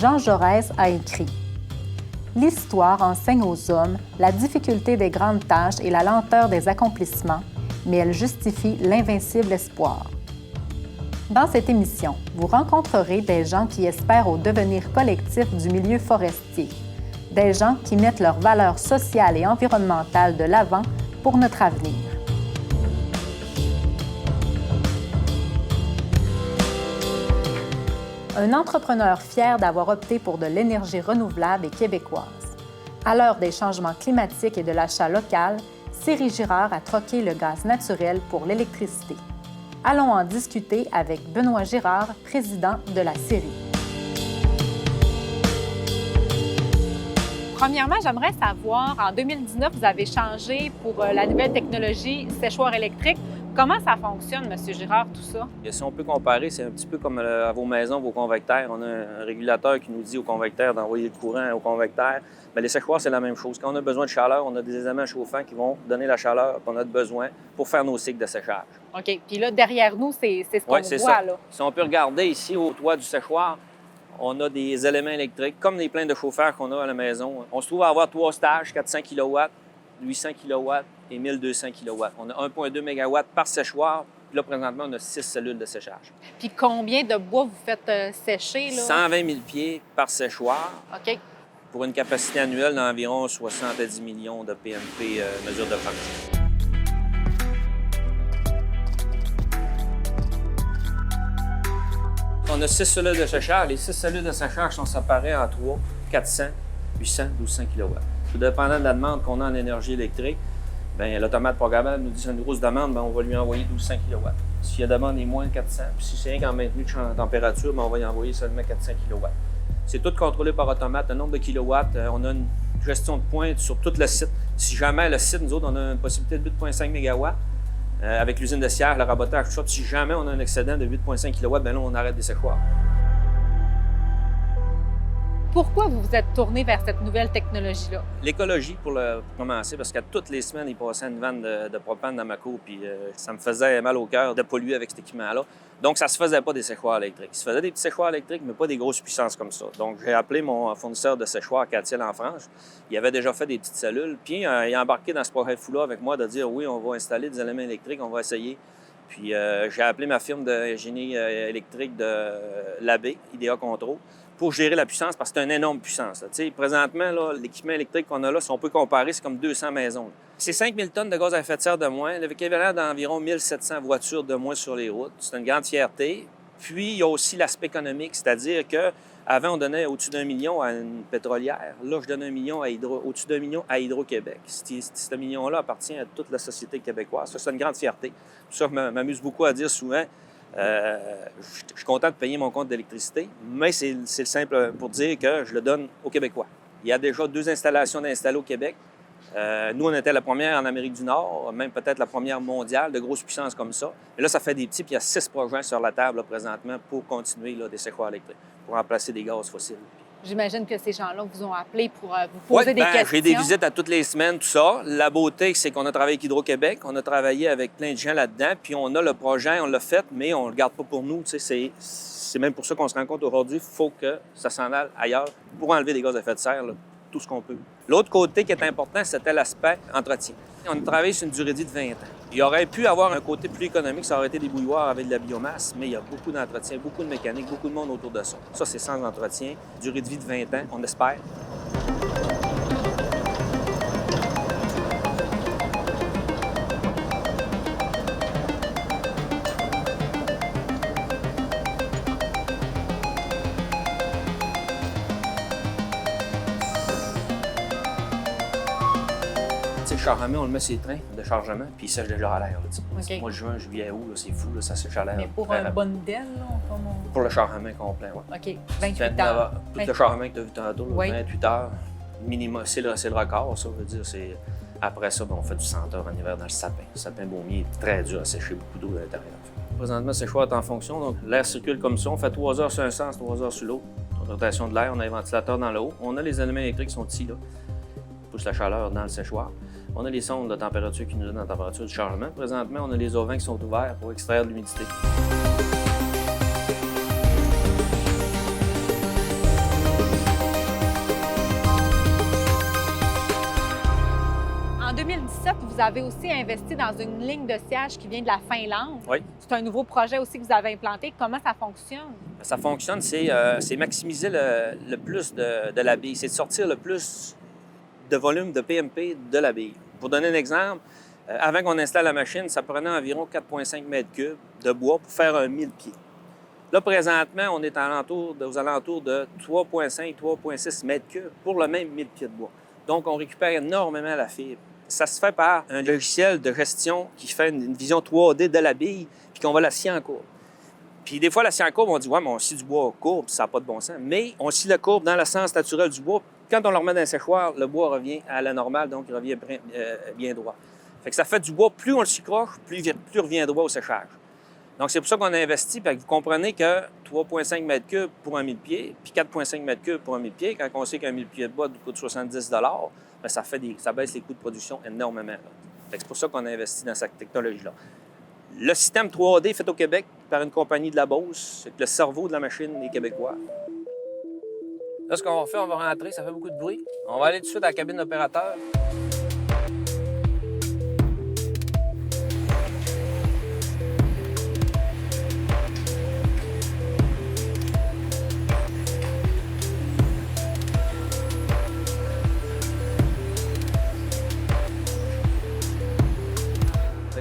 Jean Jaurès a écrit « L'histoire enseigne aux hommes la difficulté des grandes tâches et la lenteur des accomplissements, mais elle justifie l'invincible espoir. » Dans cette émission, vous rencontrerez des gens qui espèrent au devenir collectif du milieu forestier, des gens qui mettent leurs valeurs sociales et environnementales de l'avant pour notre avenir. Un entrepreneur fier d'avoir opté pour de l'énergie renouvelable et québécoise. À l'heure des changements climatiques et de l'achat local, Céry Girard a troqué le gaz naturel pour l'électricité. Allons en discuter avec Benoît Girard, président de la Céry. Premièrement, j'aimerais savoir, en 2019, vous avez changé pour la nouvelle technologie séchoir électrique. Comment ça fonctionne, M. Girard, tout ça? Et si on peut comparer, c'est un petit peu comme à vos maisons, vos convecteurs. On a un régulateur qui nous dit au convecteur d'envoyer le courant au convecteur. Bien, les séchoirs, c'est la même chose. Quand on a besoin de chaleur, on a des éléments chauffants qui vont donner la chaleur qu'on a besoin pour faire nos cycles de séchage. OK. Puis là, derrière nous, c'est ce qu'on voit, là. Si on peut regarder ici au toit du séchoir, on a des éléments électriques, comme les plaintes de chauffeurs qu'on a à la maison. On se trouve à avoir 3 stages, 400 kW, 800 kW et 1200 kW. On a 1,2 MW par séchoir. Puis là, présentement, on a 6 cellules de séchage. Puis combien de bois vous faites sécher, là? 120 000 pieds par séchoir. OK. Pour une capacité annuelle d'environ 70 millions de PMP mesure de production. On a 6 cellules de séchage. Les 6 cellules de séchage sont séparées en 3, 400, 800, 1200 kW. Tout dépendant de la demande qu'on a en énergie électrique, bien, l'automate programmable nous dit c'est une grosse demande, bien, on va lui envoyer 1200 kW. Si la demande est moins de 400, puis si c'est rien qu'en maintenu de température, bien, on va y envoyer seulement 400 kW. C'est tout contrôlé par automate, le nombre de kilowatts. On a une gestion de pointe sur tout le site. Si jamais le site, nous autres, on a une possibilité de 8,5 MW avec l'usine de Sierre, le rabotage, tout ça. Puis si jamais on a un excédent de 8,5 kW, bien là, on arrête des séchoirs. Pourquoi vous vous êtes tourné vers cette nouvelle technologie-là? L'écologie, pour commencer, parce qu'à toutes les semaines, il passait une vanne de propane dans ma cour, puis ça me faisait mal au cœur de polluer avec cet équipement-là. Donc, ça se faisait pas des séchoirs électriques. Il se faisait des petits séchoirs électriques, mais pas des grosses puissances comme ça. Donc, j'ai appelé mon fournisseur de séchoirs, Catiel en France. Il avait déjà fait des petites cellules, puis il a embarqué dans ce projet fou-là avec moi de dire « Oui, on va installer des éléments électriques, on va essayer ». Puis, j'ai appelé ma firme de génie électrique de l'AB, IDEA Control, pour gérer la puissance, parce que c'est une énorme puissance. Présentement, l'équipement électrique qu'on a là, si on peut comparer, c'est comme 200 maisons. C'est 5000 tonnes de gaz à effet de serre de moins, l'équivalent d'environ 1700 voitures de moins sur les routes. C'est une grande fierté. Puis, il y a aussi l'aspect économique, c'est-à-dire qu'avant, on donnait au-dessus d'1 million à une pétrolière. Là, je donne au-dessus d'1 million à Hydro-Québec. Ce million-là appartient à toute la société québécoise. Ça, c'est une grande fierté. Ça, je m'amuse beaucoup à dire souvent. Je suis content de payer mon compte d'électricité, mais c'est simple pour dire que je le donne aux Québécois. Il y a déjà 2 installations d'installées au Québec. Nous, on était la première en Amérique du Nord, même peut-être la première mondiale, de grosses puissances comme ça. Et là, ça fait des petits, puis il y a 6 projets sur la table là, présentement pour continuer des séchoirs électriques, pour remplacer des gaz fossiles. J'imagine que ces gens-là vous ont appelé pour vous poser des questions. J'ai des visites à toutes les semaines, tout ça. La beauté, c'est qu'on a travaillé avec Hydro-Québec, on a travaillé avec plein de gens là-dedans, puis on a le projet, on l'a fait, mais on ne le garde pas pour nous. C'est même pour ça qu'on se rend compte aujourd'hui, il faut que ça s'en aille ailleurs pour enlever des gaz à effet de serre, là, tout ce qu'on peut. L'autre côté qui est important, c'était l'aspect entretien. On a travaillé sur une durée de vie de 20 ans. Il aurait pu avoir un côté plus économique, ça aurait été des bouilloires avec de la biomasse, mais il y a beaucoup d'entretien, beaucoup de mécanique, beaucoup de monde autour de ça. Ça, c'est sans entretien. Durée de vie de 20 ans, on espère. Le chargement, on le met sur les trains de chargement, puis il sèche déjà à l'air. Okay. Moi, juin, juillet, août, c'est fou, là, ça sèche à l'air. Mais pour un bon modèle, comme on... Pour le chargement complet, oui. OK, 28 heures. Tout le chargement que tu as vu tantôt, oui. 28 heures, minimum, c'est le record, ça veut dire. Après ça, on fait du 100 heures en hiver dans le sapin. Le sapin baumier est très dur à sécher, beaucoup d'eau à l'intérieur. Présentement, le séchoir est en fonction, donc l'air circule comme ça. On fait 3 heures sur un sens, 3 heures sur l'autre. Rotation de l'air, on a un ventilateur dans le haut. On a les éléments électriques qui sont ici, là, qui poussent la chaleur dans le séchoir. On a les sondes de température qui nous donnent la température du chargement. Présentement, on a les auvents qui sont ouverts pour extraire de l'humidité. vous avez aussi investi dans une ligne de siège qui vient de la Finlande. Oui. C'est un nouveau projet aussi que vous avez implanté. Comment ça fonctionne? Ça fonctionne, c'est maximiser le plus de la bille. C'est de sortir le plus de volume de PMP de la bille. Pour donner un exemple, avant qu'on installe la machine, ça prenait environ 4,5 mètres cubes de bois pour faire un 1000 pieds. Là, présentement, on est aux alentours de 3,5, 3,6 mètres cubes pour le même 1000 pieds de bois. Donc, on récupère énormément la fibre. Ça se fait par un logiciel de gestion qui fait une vision 3D de la bille puis qu'on va la scier en courbe. Puis des fois, la scie en courbe, on dit « Ouais, mais on scie du bois courbe, ça n'a pas de bon sens. » Mais on scie la courbe dans le sens naturel du bois. Quand on le remet dans le séchoir, le bois revient à la normale, donc il revient bien droit. Fait que ça fait du bois, plus on le scie croche, plus il revient droit au séchage. Donc, c'est pour ça qu'on a investi. Puis vous comprenez que 3,5 mètres cubes pour un 1000 pieds, puis 4,5 mètres cubes pour un 1000 pieds, quand on sait qu'un 1000 pieds de bois coûte 70 bien, ça baisse les coûts de production énormément. C'est pour ça qu'on a investi dans cette technologie-là. Le système 3D fait au Québec par une compagnie de la Beauce, c'est le cerveau de la machine est québécois. Là, ce qu'on va faire, on va rentrer, ça fait beaucoup de bruit. On va aller tout de suite à la cabine d'opérateur.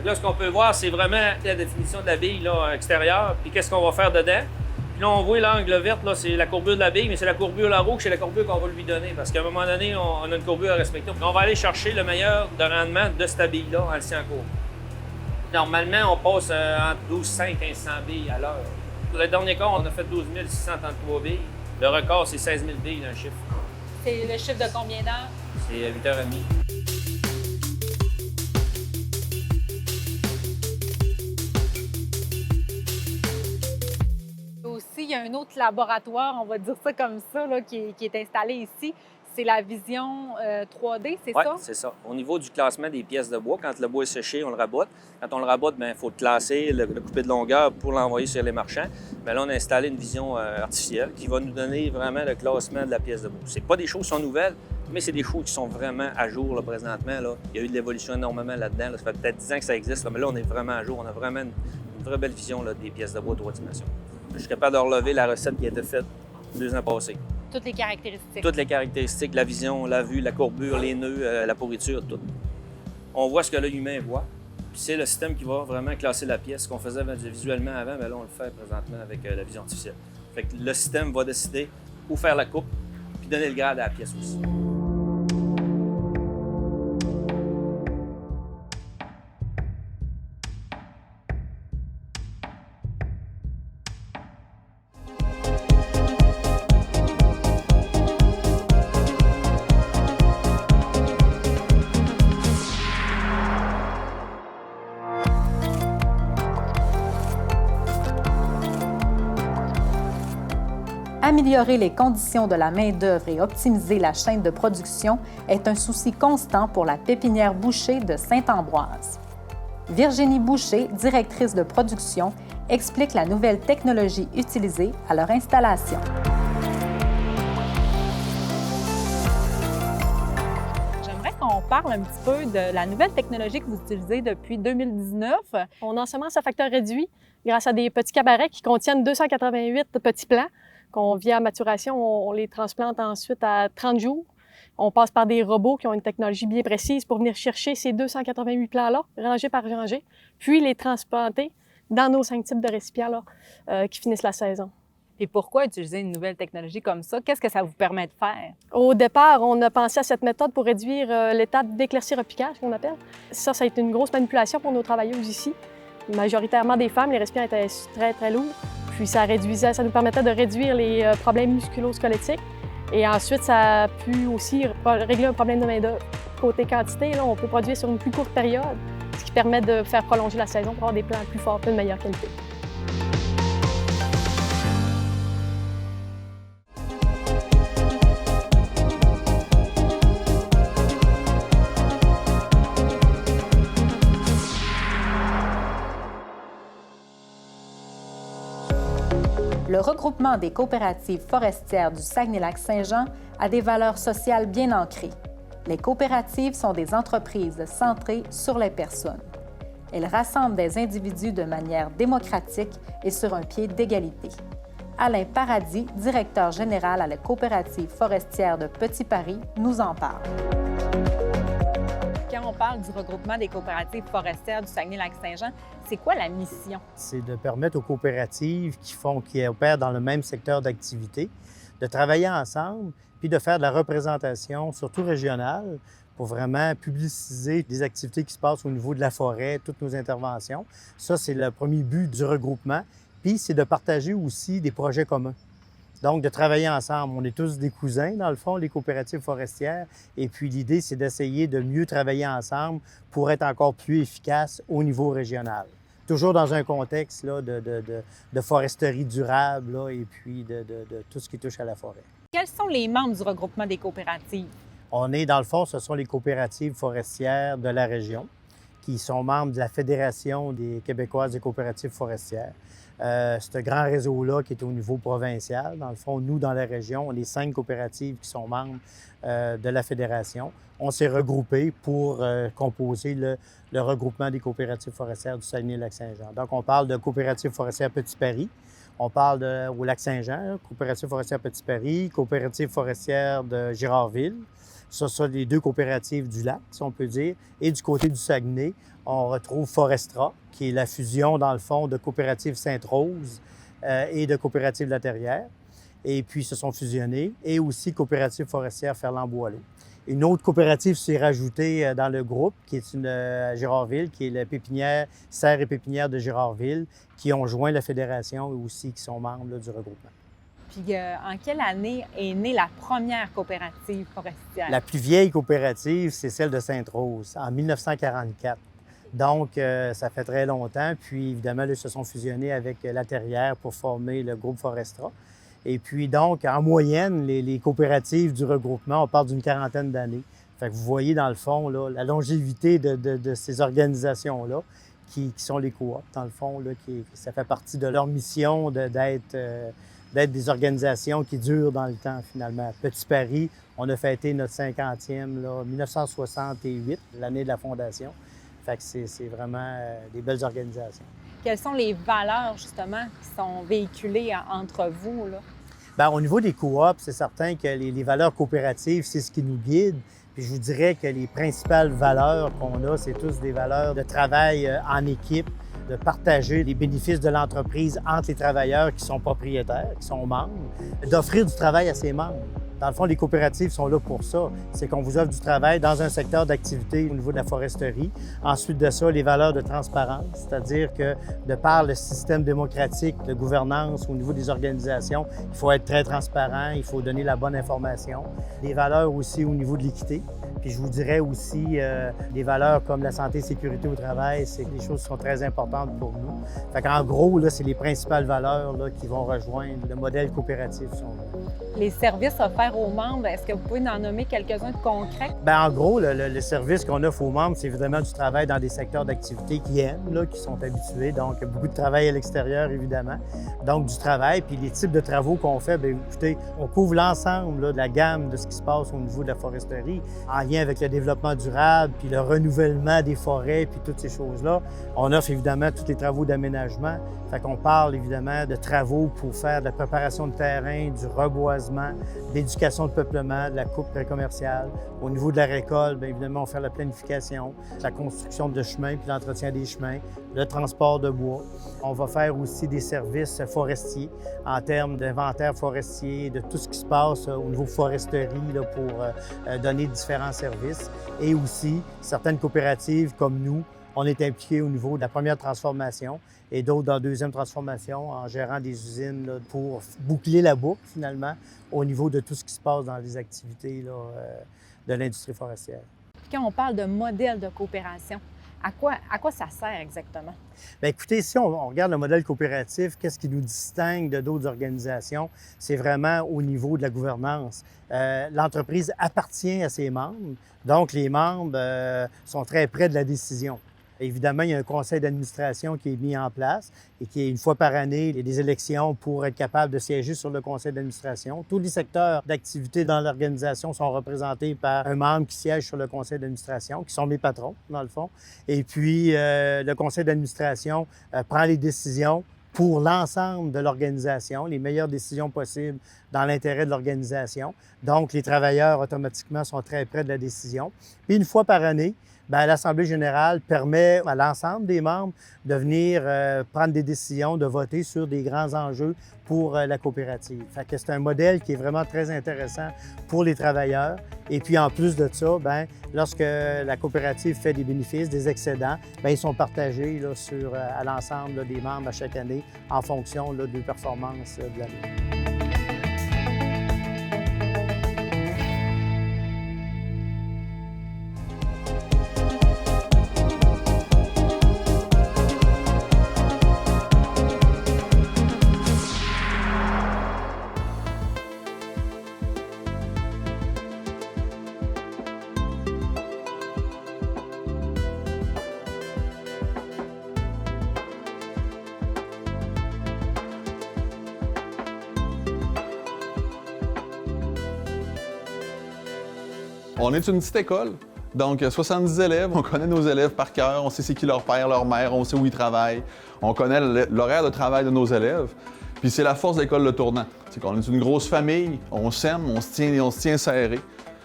Là, ce qu'on peut voir, c'est vraiment la définition de la bille là, extérieure, puis qu'est-ce qu'on va faire dedans. Puis là, on voit l'angle vert, là, c'est la courbure de la bille, mais c'est la courbure là rouge, c'est la courbure qu'on va lui donner, parce qu'à un moment donné, on a une courbure à respecter. On va aller chercher le meilleur de rendement de cette bille-là en le sciant courbe. Normalement, on passe entre 12,5 et 1500 billes à l'heure. Le dernier cas, on a fait 12 633 billes. Le record, c'est 16 000 billes d'un chiffre. C'est le chiffre de combien d'heures? C'est 8h30. Il y a un autre laboratoire, on va dire ça comme ça, là, qui est installé ici. C'est la vision 3D, c'est ça? Oui, c'est ça. Au niveau du classement des pièces de bois, quand le bois est séché, on le rabote. Quand on le rabote, il faut le classer, le couper de longueur pour l'envoyer sur les marchands. Bien, là, on a installé une vision artificielle qui va nous donner vraiment le classement de la pièce de bois. C'est pas des choses qui sont nouvelles, mais c'est des choses qui sont vraiment à jour là, présentement. Là. Il y a eu de l'évolution énormément là-dedans. Là. Ça fait peut-être 10 ans que ça existe, là, mais là, on est vraiment à jour. On a vraiment une vraie belle vision là, des pièces de bois 3 dimensions. Je suis capable de relever la recette qui a été faite 2 ans passés. Toutes les caractéristiques. Toutes les caractéristiques, la vision, la vue, la courbure, les nœuds, la pourriture, tout. On voit ce que l'œil humain voit. Puis c'est le système qui va vraiment classer la pièce. Ce qu'on faisait visuellement avant, bien là, on le fait présentement avec la vision artificielle. Fait que le système va décider où faire la coupe, puis donner le grade à la pièce aussi. Améliorer les conditions de la main-d'œuvre et optimiser la chaîne de production est un souci constant pour la pépinière Boucher de Saint-Ambroise. Virginie Boucher, directrice de production, explique la nouvelle technologie utilisée à leur installation. J'aimerais qu'on parle un petit peu de la nouvelle technologie que vous utilisez depuis 2019. On ensemence à facteur réduit grâce à des petits cabarets qui contiennent 288 petits plants qu'on, via maturation, on les transplante ensuite à 30 jours. On passe par des robots qui ont une technologie bien précise pour venir chercher ces 288 plants-là, rangés par rangée, puis les transplanter dans nos 5 types de récipients qui finissent la saison. Et pourquoi utiliser une nouvelle technologie comme ça? Qu'est-ce que ça vous permet de faire? Au départ, on a pensé à cette méthode pour réduire l'étape d'éclaircie-repiquage, qu'on appelle. Ça a été une grosse manipulation pour nos travailleuses ici. Majoritairement des femmes, les récipients étaient très, très lourds. Puis ça nous permettait de réduire les problèmes musculo-squelettiques. Et ensuite, ça a pu aussi régler un problème de main-d'œuvre. Côté quantité, là, on peut produire sur une plus courte période, ce qui permet de faire prolonger la saison pour avoir des plants plus forts, de meilleure qualité. Le regroupement des coopératives forestières du Saguenay-Lac-Saint-Jean a des valeurs sociales bien ancrées. Les coopératives sont des entreprises centrées sur les personnes. Elles rassemblent des individus de manière démocratique et sur un pied d'égalité. Alain Paradis, directeur général à la coopérative forestière de Petit Paris, nous en parle. Quand on parle du regroupement des coopératives forestières du Saguenay-Lac-Saint-Jean, c'est quoi la mission? C'est de permettre aux coopératives qui opèrent dans le même secteur d'activité de travailler ensemble puis de faire de la représentation, surtout régionale, pour vraiment publiciser les activités qui se passent au niveau de la forêt, toutes nos interventions. Ça, c'est le premier but du regroupement. Puis, c'est de partager aussi des projets communs. Donc, de travailler ensemble. On est tous des cousins, dans le fond, les coopératives forestières. Et puis, l'idée, c'est d'essayer de mieux travailler ensemble pour être encore plus efficace au niveau régional. Toujours dans un contexte là, de foresterie durable là, et puis de tout ce qui touche à la forêt. Quels sont les membres du regroupement des coopératives? On est, dans le fond, ce sont les coopératives forestières de la région qui sont membres de la Fédération des Québécoises des coopératives forestières. Ce grand réseau-là qui est au niveau provincial. Dans le fond, nous, dans la région, on est 5 coopératives qui sont membres de la Fédération. On s'est regroupés pour composer le regroupement des coopératives forestières du Saguenay-Lac-Saint-Jean. Donc, on parle de coopérative forestière Petit Paris. On parle au Lac-Saint-Jean, coopérative forestière Petit Paris, coopérative forestière de Girardville. Ça, les 2 coopératives du lac, si on peut dire. Et du côté du Saguenay, on retrouve Forestra, qui est la fusion, dans le fond, de Coopérative Sainte-Rose et de Coopérative La Terrière. Et puis, se sont fusionnés. Et aussi Coopérative forestière Ferland-Boileau. Une autre coopérative s'est rajoutée dans le groupe, qui est à Girardville, qui est la pépinière, serre et pépinière de Girardville, qui ont joint la fédération et aussi qui sont membres là, du regroupement. Puis, en quelle année est née la première coopérative forestière? La plus vieille coopérative, c'est celle de Sainte-Rose, en 1944. Donc, ça fait très longtemps. Puis, évidemment, là, ils se sont fusionnés avec La Terrière pour former le groupe Forestra. Et puis, donc, en moyenne, les coopératives du regroupement, on parle d'une 40aine d'années. Fait que vous voyez, dans le fond, là, la longévité de ces organisations-là, qui sont les coops, dans le fond, là, ça fait partie de leur mission d'être des organisations qui durent dans le temps, finalement. Petit Paris, on a fêté notre 50e, là, 1968, l'année de la fondation. Fait que c'est vraiment des belles organisations. Quelles sont les valeurs, justement, qui sont véhiculées entre vous, là? Bien, au niveau des coops, c'est certain que les valeurs coopératives, c'est ce qui nous guide. Puis je vous dirais que les principales valeurs qu'on a, c'est tous des valeurs de travail en équipe, de partager les bénéfices de l'entreprise entre les travailleurs qui sont propriétaires, qui sont membres, d'offrir du travail à ses membres. Dans le fond, les coopératives sont là pour ça. C'est qu'on vous offre du travail dans un secteur d'activité au niveau de la foresterie. Ensuite de ça, les valeurs de transparence, c'est-à-dire que de par le système démocratique de gouvernance au niveau des organisations, il faut être très transparent, il faut donner la bonne information. Des valeurs aussi au niveau de l'équité. Puis je vous dirais aussi des valeurs comme la santé et sécurité au travail, c'est des choses qui sont très importantes pour nous. Fait qu'en gros, là, c'est les principales valeurs là, qui vont rejoindre le modèle coopératif. Les services offerts aux membres, est-ce que vous pouvez en nommer quelques-uns de concrets? Bien, en gros, le service qu'on offre aux membres, c'est évidemment du travail dans des secteurs d'activité qu'ils aiment, là, qui sont habitués. Donc, beaucoup de travail à l'extérieur, évidemment. Donc, du travail. Puis les types de travaux qu'on fait, bien, écoutez, on couvre l'ensemble là, de la gamme de ce qui se passe au niveau de la foresterie, en lien avec le développement durable, puis le renouvellement des forêts, puis toutes ces choses-là. On offre évidemment tous les travaux d'aménagement. Fait qu'on parle évidemment de travaux pour faire de la préparation de terrain, du reboisement, d'éducation de peuplement, de la coupe précommerciale. Au niveau de la récolte, bien évidemment, on fait la planification, la construction de chemins puis l'entretien des chemins, le transport de bois. On va faire aussi des services forestiers en termes d'inventaire forestier, de tout ce qui se passe au niveau foresterie là, pour donner différents services. Et aussi, certaines coopératives comme nous, on est impliqués au niveau de la première transformation et d'autres dans la deuxième transformation en gérant des usines là, pour boucler la boucle, finalement, au niveau de tout ce qui se passe dans les activités là, de l'industrie forestière. Quand on parle de modèle de coopération, à quoi ça sert exactement? Bien, écoutez, si on regarde le modèle coopératif, qu'est-ce qui nous distingue de d'autres organisations? C'est vraiment au niveau de la gouvernance. L'entreprise appartient à ses membres, donc les membres sont très près de la décision. Évidemment, il y a un conseil d'administration qui est mis en place et qui est une fois par année, il y a des élections pour être capable de siéger sur le conseil d'administration. Tous les secteurs d'activité dans l'organisation sont représentés par un membre qui siège sur le conseil d'administration, qui sont mes patrons, dans le fond. Et puis, le conseil d'administration prend les décisions pour l'ensemble de l'organisation, les meilleures décisions possibles dans l'intérêt de l'organisation. Donc, les travailleurs, automatiquement, sont très près de la décision. Puis, une fois par année, bien, l'Assemblée générale permet à l'ensemble des membres de venir prendre des décisions, de voter sur des grands enjeux pour la coopérative. Fait que c'est un modèle qui est vraiment très intéressant pour les travailleurs. Et puis, en plus de ça, bien, lorsque la coopérative fait des bénéfices, des excédents, bien, ils sont partagés là, à l'ensemble là, des membres à chaque année en fonction là, des performances de l'année. On est une petite école, donc 70 élèves, on connaît nos élèves par cœur, on sait c'est qui leur père, leur mère, on sait où ils travaillent, on connaît l'horaire de travail de nos élèves. Puis c'est la force de l'école Le Tournant, c'est qu'on est une grosse famille, on s'aime, on se tient serré.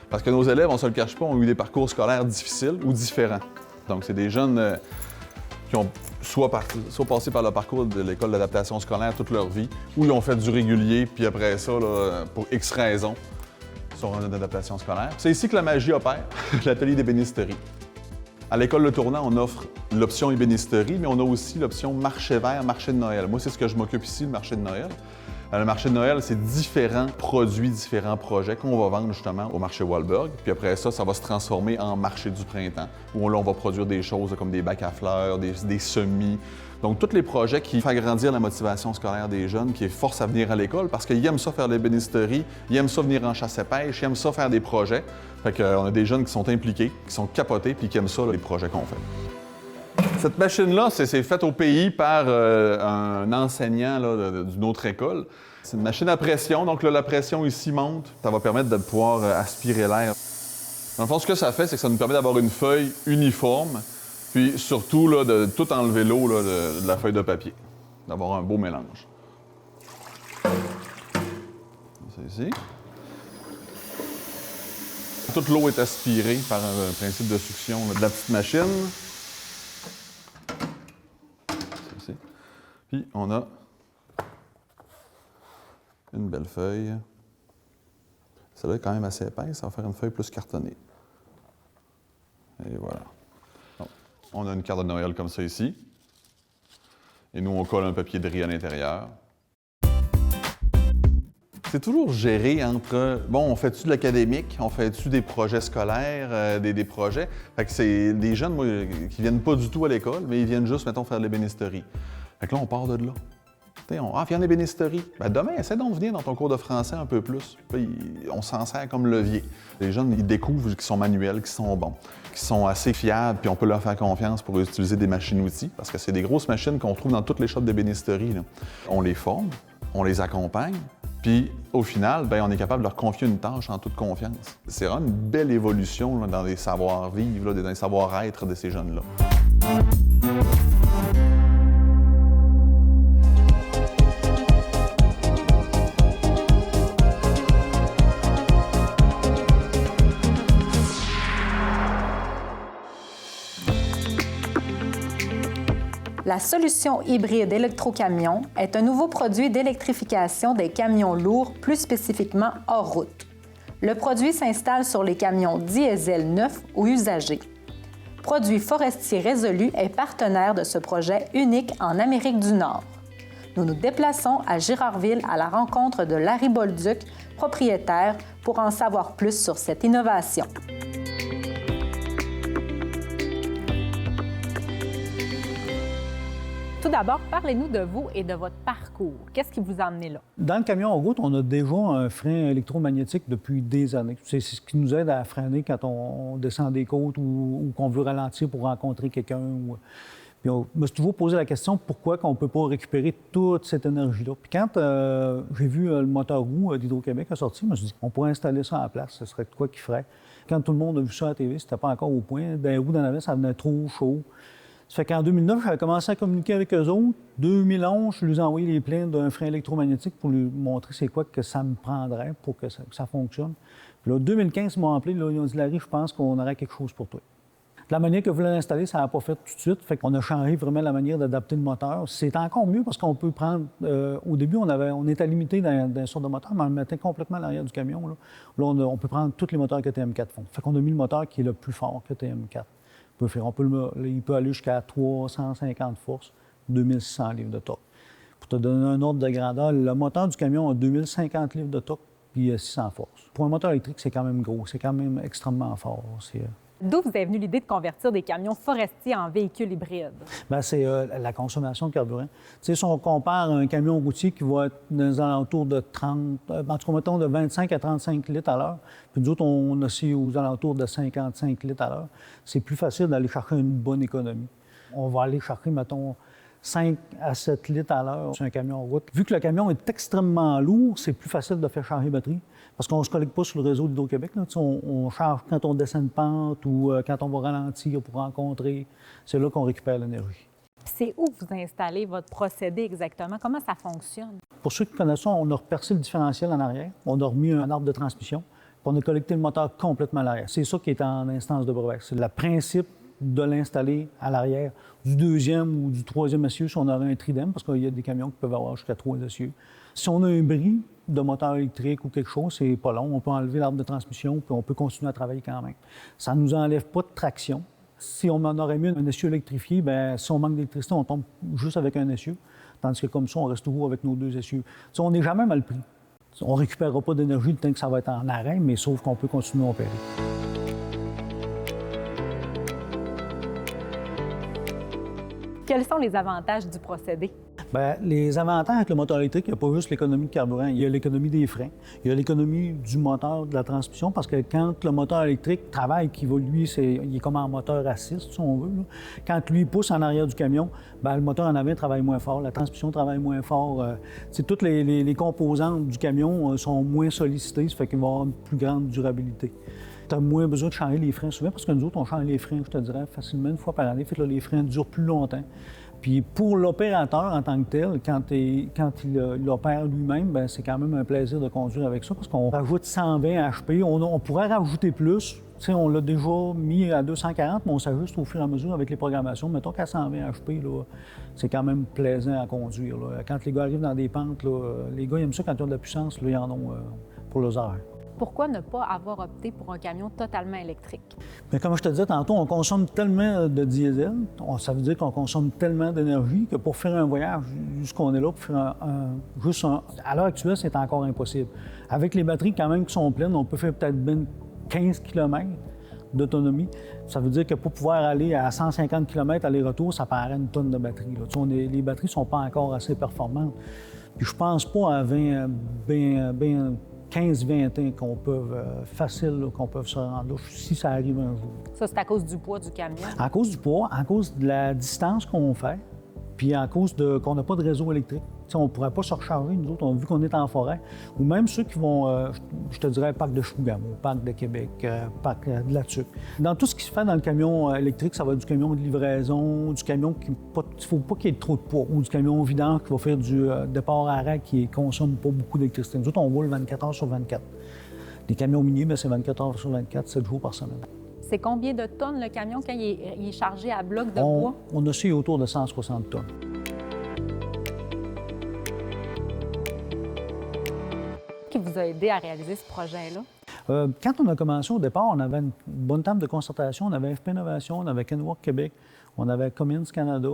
Parce que nos élèves, on se le cache pas, ont eu des parcours scolaires difficiles ou différents. Donc c'est des jeunes qui ont soit passé par le parcours de l'école d'adaptation scolaire toute leur vie, ou ils ont fait du régulier, puis après ça, là, pour X raisons, sur une adaptation scolaire. C'est ici que la magie opère, l'atelier d'ébénisterie. À l'école Le Tournant, on offre l'option ébénisterie, mais on a aussi l'option marché vert, marché de Noël. Moi, c'est ce que je m'occupe ici, le marché de Noël. Le marché de Noël, c'est différents produits, différents projets qu'on va vendre justement au marché Wahlberg. Puis après ça, ça va se transformer en marché du printemps, où là, on va produire des choses comme des bacs à fleurs, des semis. Donc, tous les projets qui font grandir la motivation scolaire des jeunes, qui les forcent à venir à l'école parce qu'ils aiment ça faire l'ébénisterie, ils aiment ça venir en chasse et pêche, ils aiment ça faire des projets. Fait qu'on a des jeunes qui sont impliqués, qui sont capotés, puis qui aiment ça, là, les projets qu'on fait. Cette machine-là, c'est faite au pays par un enseignant là, d'une autre école. C'est une machine à pression, donc là, la pression ici monte. Ça va permettre de pouvoir aspirer l'air. Dans le fond, ce que ça fait, c'est que ça nous permet d'avoir une feuille uniforme, puis surtout là, de tout enlever l'eau là, de la feuille de papier, d'avoir un beau mélange. C'est ici. Toute l'eau est aspirée par un principe de succion là, de la petite machine. C'est ici. Puis on a une belle feuille. Celle-là est quand même assez épaisse, ça va faire une feuille plus cartonnée. Et voilà. Donc, on a une carte de Noël comme ça ici. Et nous, on colle un papier de riz à l'intérieur. C'est toujours géré entre, bon, on fait-tu de l'académique, on fait-tu des projets scolaires, des projets. Fait que c'est des jeunes, moi, qui viennent pas du tout à l'école, mais ils viennent juste, mettons, faire de l'ébénisterie. Fait que là, on part de là. Viens en ébénisterie. Ben demain, essaie donc de venir dans ton cours de français un peu plus. Puis, on s'en sert comme levier. Les jeunes, ils découvrent qu'ils sont manuels, qu'ils sont bons, qu'ils sont assez fiables, puis on peut leur faire confiance pour utiliser des machines-outils, parce que c'est des grosses machines qu'on trouve dans toutes les shops d'ébénisterie. Là. On les forme, on les accompagne, puis au final, bien, on est capable de leur confier une tâche en toute confiance. C'est vraiment une belle évolution là, dans les savoir-vivre, dans les savoir-être de ces jeunes-là. La solution hybride électrocamion est un nouveau produit d'électrification des camions lourds, plus spécifiquement hors route. Le produit s'installe sur les camions diesel neufs ou usagés. Produit Forestier Résolu est partenaire de ce projet unique en Amérique du Nord. Nous nous déplaçons à Girardville à la rencontre de Larry Bolduc, propriétaire, pour en savoir plus sur cette innovation. Tout d'abord, parlez-nous de vous et de votre parcours. Qu'est-ce qui vous a amené là? Dans le camion en route, on a déjà un frein électromagnétique depuis des années. C'est ce qui nous aide à freiner quand on descend des côtes ou qu'on veut ralentir pour rencontrer quelqu'un. Puis on me suis toujours posé la question pourquoi on ne peut pas récupérer toute cette énergie-là. Puis quand j'ai vu le moteur roue d'Hydro-Québec a sorti, je me suis dit on pourrait installer ça en place, ce serait quoi qui ferait. Quand tout le monde a vu ça à la TV, c'était pas encore au point. Dans les roues d'en avant, ça venait trop chaud. Ça fait qu'en 2009, j'avais commencé à communiquer avec eux autres. 2011, je lui ai envoyé les plans d'un frein électromagnétique pour lui montrer c'est quoi que ça me prendrait pour que ça fonctionne. Puis là, 2015, ils m'ont appelé, là, ils ont dit « Larry, je pense qu'on aurait quelque chose pour toi ». De la manière que vous voulez l'installer, ça n'a pas fait tout de suite. Fait qu'on a changé vraiment la manière d'adapter le moteur. C'est encore mieux parce qu'on peut prendre... au début, on était limité dans une sorte de moteur, mais on le mettait complètement à l'arrière du camion. Là, on peut prendre tous les moteurs que TM4 font. Fait qu'on a mis le moteur qui est le plus fort que TM4. Il peut aller jusqu'à 350 forces, 2600 livres de torque. Pour te donner un ordre de grandeur, le moteur du camion a 2050 livres de torque puis 600 forces. Pour un moteur électrique, c'est quand même gros, c'est quand même extrêmement fort. D'où vous est venue l'idée de convertir des camions forestiers en véhicules hybrides? Bien, c'est la consommation de carburant. Tu sais, si on compare un camion routier qui va être dans les alentours de 30, en tout cas, mettons, de 25 à 35 litres à l'heure, puis nous autres, on est aussi aux alentours de 55 litres à l'heure, c'est plus facile d'aller chercher une bonne économie. On va aller chercher, mettons, 5 à 7 litres à l'heure sur un camion en route. Vu que le camion est extrêmement lourd, c'est plus facile de faire charger les batteries parce qu'on ne se connecte pas sur le réseau d'Hydro-Québec. On charge quand on descend une pente ou quand on va ralentir pour rencontrer. C'est là qu'on récupère l'énergie. C'est où vous installez votre procédé exactement? Comment ça fonctionne? Pour ceux qui connaissent ça, on a repercé le différentiel en arrière. On a remis un arbre de transmission. Puis on a collecté le moteur complètement à l'arrière. C'est ça qui est en instance de brevet. C'est le principe de l'installer à l'arrière du deuxième ou du troisième essieu si on aurait un tridème, parce qu'il y a des camions qui peuvent avoir jusqu'à 3 essieux. Si on a un bris de moteur électrique ou quelque chose, c'est pas long. On peut enlever l'arbre de transmission puis on peut continuer à travailler quand même. Ça ne nous enlève pas de traction. Si on en aurait mis un essieu électrifié, bien, si on manque d'électricité, on tombe juste avec un essieu. Tandis que comme ça, on reste toujours avec nos 2 essieux. Si on n'est jamais mal pris. On ne récupérera pas d'énergie le temps que ça va être en arrêt, mais sauf qu'on peut continuer à opérer. Quels sont les avantages du procédé? Bien, les avantages avec le moteur électrique, il n'y a pas juste l'économie de carburant, il y a l'économie des freins, il y a l'économie du moteur, de la transmission, parce que quand le moteur électrique travaille, lui, il est comme en moteur assist, si on veut. Là. Quand lui pousse en arrière du camion, bien, le moteur en avant travaille moins fort, la transmission travaille moins fort. Toutes les composantes du camion sont moins sollicitées, ça fait qu'il va avoir une plus grande durabilité. Tu as moins besoin de changer les freins souvent, parce que nous autres, on change les freins, je te dirais, facilement une fois par année. Fait que là, les freins durent plus longtemps. Puis pour l'opérateur en tant que tel, quand il opère lui-même, bien, c'est quand même un plaisir de conduire avec ça, parce qu'on rajoute 120 HP. On pourrait rajouter plus. Tu sais, on l'a déjà mis à 240, mais on s'ajuste au fur et à mesure avec les programmations. Mettons qu'à 120 HP, là, c'est quand même plaisant à conduire. Là. Quand les gars arrivent dans des pentes, là, les gars ils aiment ça quand ils ont de la puissance, là, ils en ont pour leurs heures. Pourquoi ne pas avoir opté pour un camion totalement électrique? Mais comme je te disais tantôt, on consomme tellement de diesel, ça veut dire qu'on consomme tellement d'énergie que pour faire un voyage jusqu'on est là, pour faire à l'heure actuelle, c'est encore impossible. Avec les batteries quand même qui sont pleines, on peut faire peut-être bien 15 km d'autonomie. Ça veut dire que pour pouvoir aller à 150 km aller-retour, ça prendrait une tonne de batterie. Là. Les batteries ne sont pas encore assez performantes. Puis je pense pas à 15-20 ans qu'on peut se rendre là, si ça arrive un jour. Ça, c'est à cause du poids du camion? À cause du poids, à cause de la distance qu'on fait, puis à cause qu'on n'a pas de réseau électrique. T'sais, on ne pourrait pas se recharger, nous autres, vu qu'on est en forêt. Ou même ceux qui vont, je te dirais, parc de Chibougamau, parc de Québec, parc de la Tuque. Dans tout ce qui se fait dans le camion électrique, ça va être du camion de livraison, du camion qui il ne faut pas qu'il y ait trop de poids, ou du camion vidange qui va faire du départ-arrêt qui ne consomme pas beaucoup d'électricité. Nous autres, on roule 24 heures sur 24. Les camions miniers, c'est 24 heures sur 24, 7 jours par semaine. C'est combien de tonnes le camion quand il est chargé à bloc de bois? On oscille autour de 160 tonnes. Qui vous a aidé à réaliser ce projet-là? Quand on a commencé au départ, on avait une bonne table de concertation. On avait FP Innovation, on avait Kenworth Québec, on avait Cummins Canada,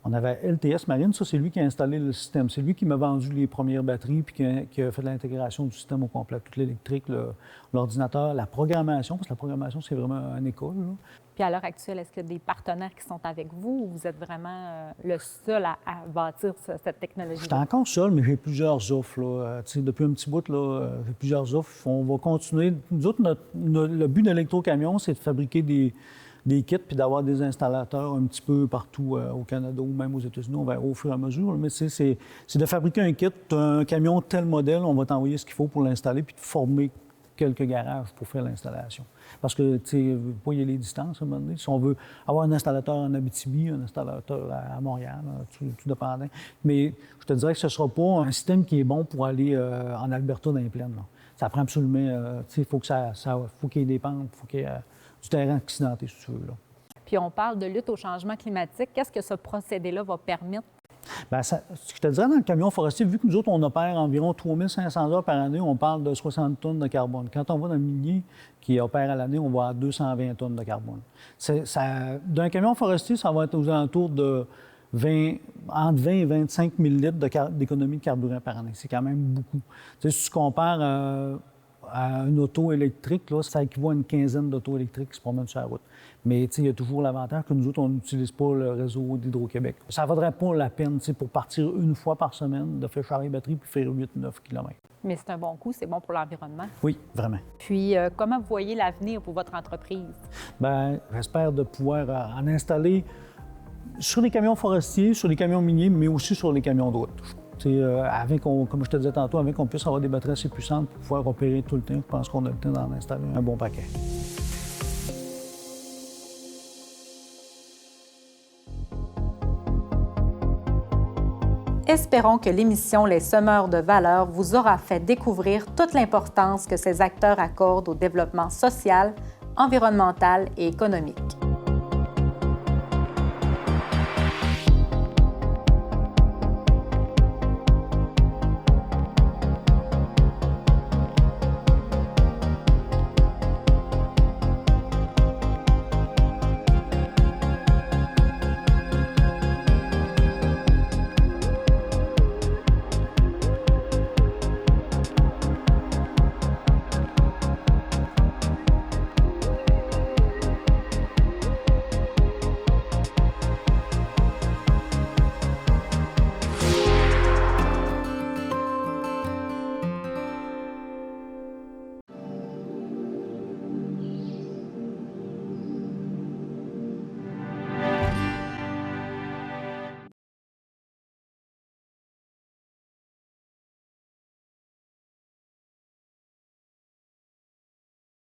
On avait LTS Marine, ça, c'est lui qui a installé le système. C'est lui qui m'a vendu les premières batteries puis qui a fait l'intégration du système au complet, tout l'électrique, l'ordinateur, la programmation, parce que la programmation, c'est vraiment une école, là. Puis à l'heure actuelle, est-ce qu'il y a des partenaires qui sont avec vous ou vous êtes vraiment le seul à bâtir cette technologie? Je suis encore seul, mais j'ai plusieurs offres, là. Depuis un petit bout, là, j'ai plusieurs offres. On va continuer. Nous autres, le but d'Électrocamion, c'est de fabriquer des kits puis d'avoir des installateurs un petit peu partout au Canada ou même aux États-Unis. On va au fur et à mesure. Mais c'est de fabriquer un kit, un camion tel modèle, on va t'envoyer ce qu'il faut pour l'installer puis de former quelques garages pour faire l'installation. Parce que, tu sais, pas y a les distances, à un moment donné. Si on veut avoir un installateur en Abitibi, un installateur à Montréal, tout dépendant. Mais je te dirais que ce ne sera pas un système qui est bon pour aller en Alberta dans les plaines, là. Ça prend absolument, tu sais, il faut qu'il y ait des pentes, il faut qu'il y ait du terrain accidenté, si tu veux, là. Puis on parle de lutte au changement climatique. Qu'est-ce que ce procédé-là va permettre? Bien, ce que je te dirais, dans le camion forestier, vu que nous autres, on opère environ 3500 heures par année, on parle de 60 tonnes de carbone. Quand on va dans le minier qui opère à l'année, on va à 220 tonnes de carbone. D'un camion forestier, ça va être aux alentours de entre 20 et 25 000 litres d'économie de carburant par année. C'est quand même beaucoup. Tu sais, si tu compares à une auto électrique, là, ça équivaut à une quinzaine d'autos électriques qui se promènent sur la route. Mais il y a toujours l'avantage que nous autres, on n'utilise pas le réseau d'Hydro-Québec. Ça ne vaudrait pas la peine pour partir une fois par semaine, de faire charger batterie puis faire 8-9 km. Mais c'est un bon coup, c'est bon pour l'environnement. Oui, vraiment. Puis, comment vous voyez l'avenir pour votre entreprise? Bien, j'espère de pouvoir en installer sur les camions forestiers, sur les camions miniers, mais aussi sur les camions de route. Comme je te disais tantôt, avec qu'on puisse avoir des batteries assez puissantes pour pouvoir opérer tout le temps, je pense qu'on a le temps d'en installer un bon paquet. Espérons que l'émission Les Semeurs de valeur vous aura fait découvrir toute l'importance que ces acteurs accordent au développement social, environnemental et économique.